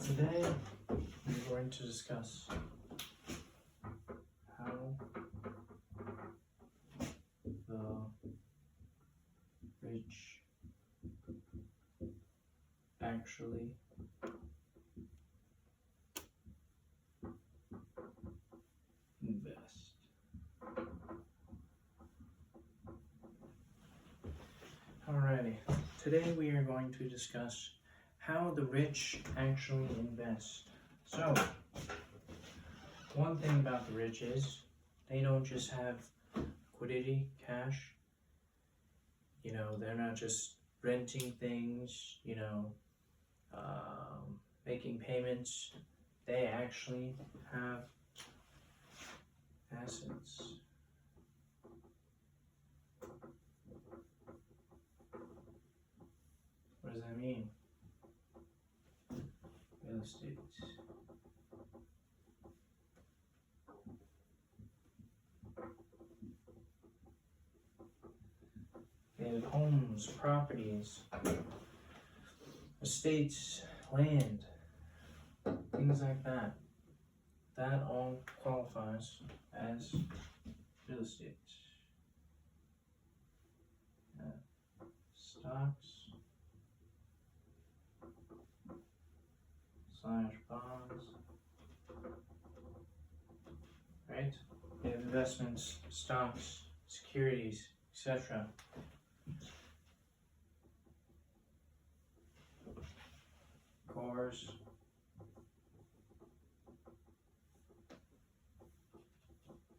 Today, we're going to discuss how the rich actually invest. Alrighty, today we are going to discuss how the rich actually invest. So, one thing about the rich is they don't just have liquidity, cash. They're not just renting things, making payments. They actually have assets. What does that mean? Real estate. They have homes, properties, estates, land, things like that. That all qualifies as real estate. Stocks / bonds, right? They have investments, stocks, securities, etc. Cars,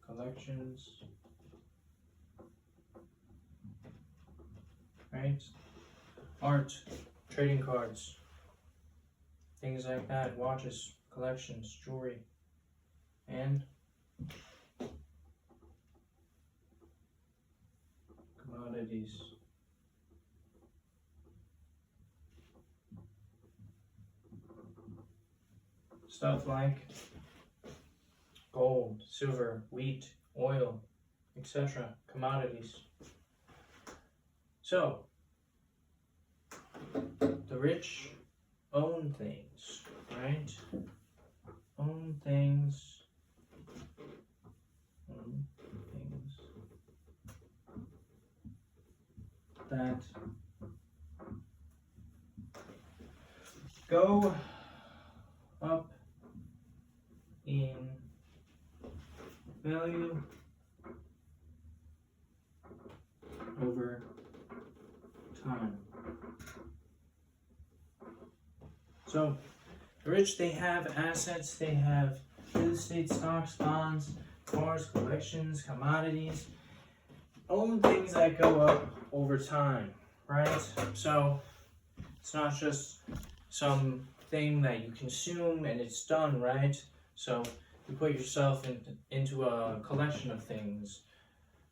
collections, right? Art, trading cards, things like that, watches, collections, jewelry, and commodities. Stuff like gold, silver, wheat, oil, etc. Commodities. So, the rich own things, right? Own things. That go up in value over time. So, the rich, they have assets, they have real estate, stocks, bonds, cars, collections, commodities, own things that go up over time, right? So, it's not just some thing that you consume and it's done, right? So, you put yourself into a collection of things,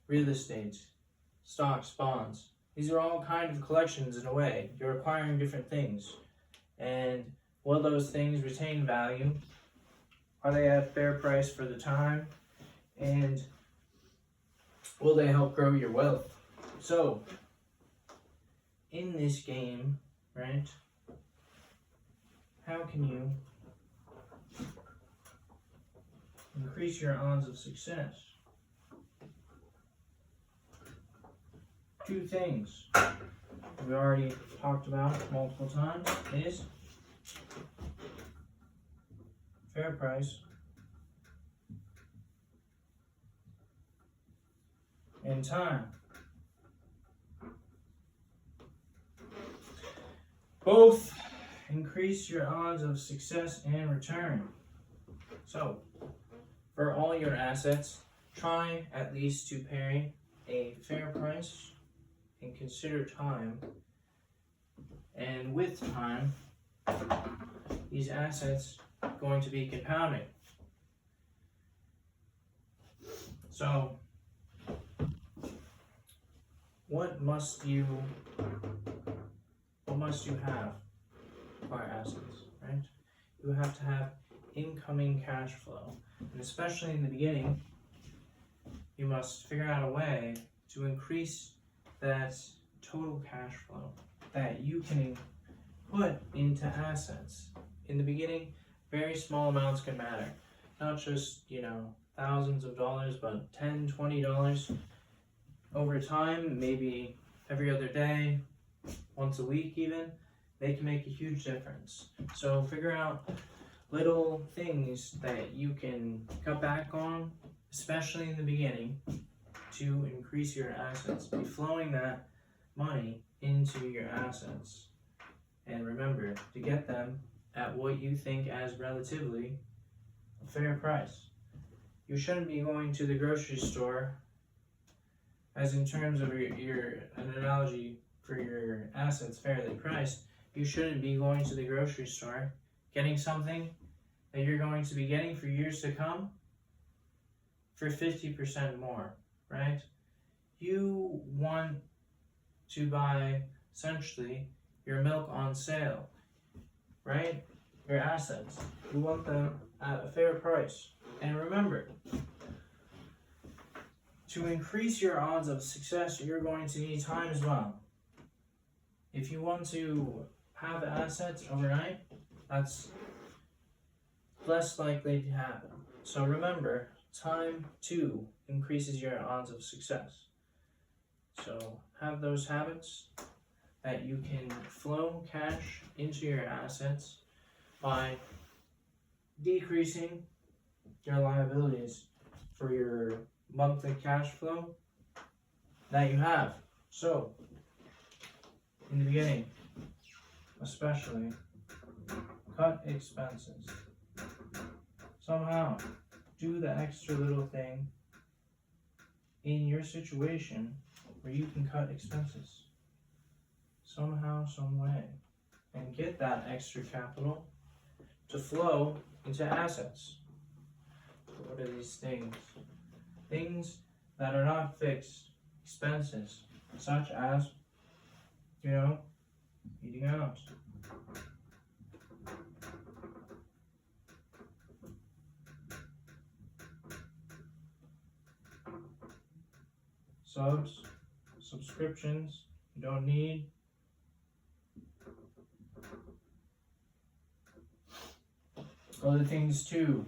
real estate, stocks, bonds. These are all kind of collections in a way. You're acquiring different things. And will those things retain value? Are they at fair price for the time? And will they help grow your wealth? So, in this game, right, how can you increase your odds of success? Two things we already talked about multiple times is fair price and time. Both increase your odds of success and return. So, for all your assets, try at least to pay a fair price and consider time. And with time, these assets are going to be compounding. So, what must you have for assets, right? You have to have incoming cash flow. And especially in the beginning, you must figure out a way to increase that total cash flow that you can put into assets In the beginning, very small amounts can matter. Not just, thousands of dollars, but $10, $20. Over time, maybe every other day, once a week even, they can make a huge difference. So figure out little things that you can cut back on, especially in the beginning, to increase your assets. Be flowing that money into your assets. And remember to get them at what you think as relatively a fair price. You shouldn't be going to the grocery store, as in terms of an analogy for your assets fairly priced. You shouldn't be going to the grocery store getting something that you're going to be getting for years to come for 50% more, right? You want to buy essentially your milk on sale, right? Your assets. You want them at a fair price. And remember, to increase your odds of success, you're going to need time as well. If you want to have assets overnight, that's less likely to happen. So remember, time too increases your odds of success. So have those habits that you can flow cash into your assets by decreasing your liabilities for your monthly cash flow that you have. So, in the beginning, especially, cut expenses. Somehow, do the extra little thing in your situation where you can cut expenses. Somehow, some way. And get that extra capital to flow into assets. What are these things? Things that are not fixed expenses, such as, eating out. Subscriptions you don't need. Other things too.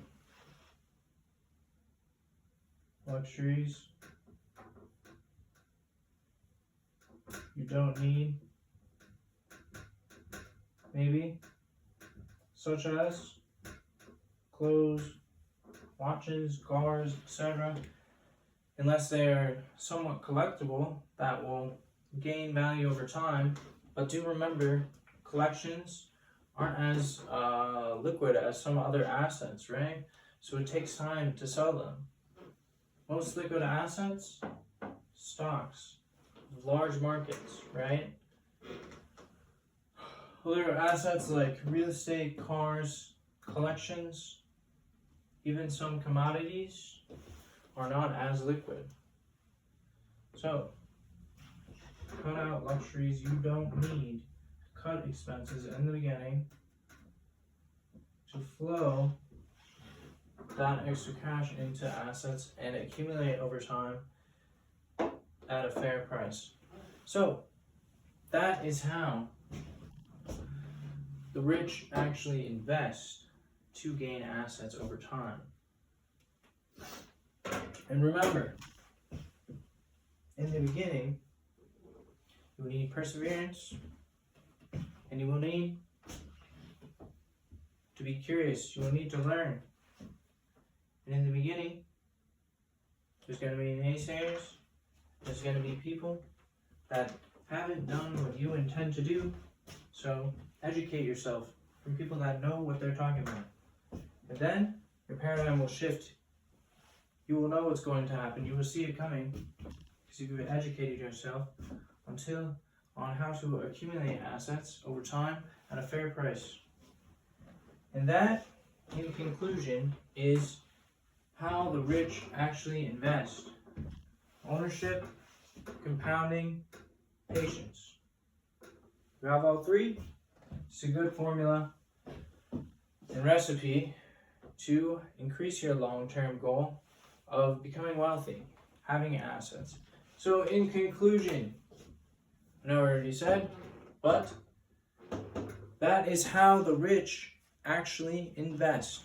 Luxuries you don't need, maybe, such as clothes, watches, cars, etc. Unless they are somewhat collectible, that will gain value over time. But do remember, collections aren't as liquid as some other assets, right? So it takes time to sell them. Most liquid assets, stocks, large markets, right? Other assets like real estate, cars, collections, even some commodities are not as liquid. So, cut out luxuries you don't need. Cut expenses in the beginning to flow that extra cash into assets and accumulate over time at a fair price. So that is how the rich actually invest to gain assets over time. And remember, in the beginning, you will need perseverance, and you will need to be curious. You will need to learn. And in the beginning, there's going to be naysayers. There's going to be people that haven't done what you intend to do. So educate yourself from people that know what they're talking about. And then your paradigm will shift. You will know what's going to happen. You will see it coming because you've educated yourself on how to accumulate assets over time at a fair price. And that, in conclusion, is how the rich actually invest. Ownership, compounding, patience. You have all three. It's a good formula and recipe to increase your long-term goal of becoming wealthy, having assets. So in conclusion, I know I already said, but that is how the rich actually invest